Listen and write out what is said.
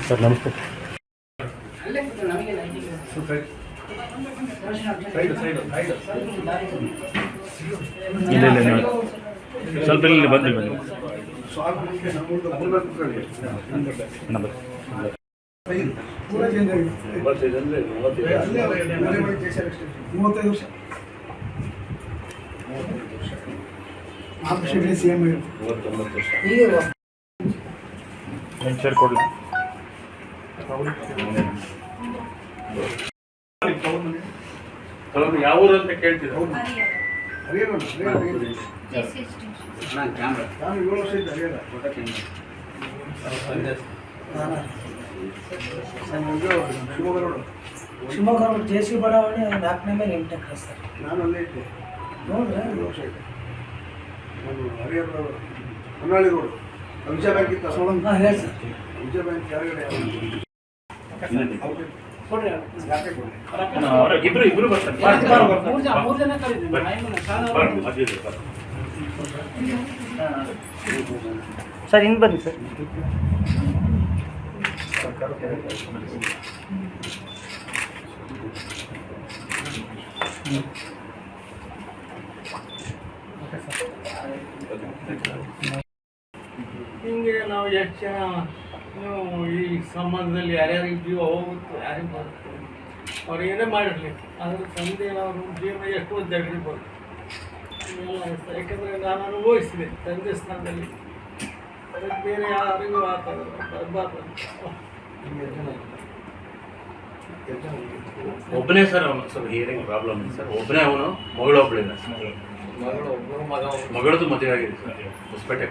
Sir ನಮಸ್ತೆ. ಇಲ್ಲ ಸ್ವಲ್ಪ ಇಲ್ಲಿ ಬಂದು ಶೇರ್ ಕೊಡಲ ಯಾವ ಊರು ಅಂತ ಕೇಳ್ತಿದ್ರು. ಶಿವಮೊಗ್ಗ ಜೆ.ಸಿ. ಬಡಾವಣೆ 4ನೇ ಮೇಲೆ 8 ಎಕರೆ ಸರ್. ನಾನು ಅಲ್ಲೇ ಇದ್ದೆ ನೋಡ್ರಿ 2 ವರ್ಷ ಇದೆ. ನಾನು ಹರಿಹರ ಹೊನ್ನಾಳಿ ರೋಡ್ ವಿಜಯ ಬ್ಯಾಂಕ್ ಇತ್ತು. ಹಾಂ ಹೇಳಿ ಸರ್. ವಿಜಯ ಬ್ಯಾಂಕ್ ಕೆಳಗಡೆ ಇಬ್ರು ಬರ್ತಾರೆ. ಸರ್ ಇನ್ನು ಬನ್ನಿ ಸರ್. ಹಿಂಗೆ ನಾವು ಎಷ್ಟು ಜನ ಈ ಸಂಬಂಧದಲ್ಲಿ ಯಾರ್ಯಾರಿಗೆ ಜೀವ ಹೋಗುತ್ತೆ, ಯಾರಿಗೆ ಬರುತ್ತೆ, ಅವ್ರು ಏನೇ ಮಾಡಿರಲಿ ಅದ್ರ ತಂದೆ ಅವರು ಜೀವನ ಎಷ್ಟು ಒದ್ದಾಡಿರ್ಬೋದು. ಯಾಕಂದರೆ ನಾನು ಅನುಭವಿಸಿದೆ ತಂದೆ ಸ್ಥಾನದಲ್ಲಿ. ಅದಕ್ಕೆ ಬೇರೆ ಯಾರಿಗೂ ಆ ಥರ ಬರಬಾರ್ದು. ಒಬ್ಬನೇ ಸರ್ ಅವನು ಸ್ವಲ್ಪ ಹಿಯರಿಂಗ್ ಪ್ರಾಬ್ಲಮ್ ಇದೆ ಸರ್. ಒಬ್ಬನೇ ಅವನು, ಮಗಳೊಬ್ಬಳಿಲ್ಲ. ಮಗಳದು ಮದುವೆ ಆಗಿದೆ ಸರ್ ಹೊಸಪೇಟೆ.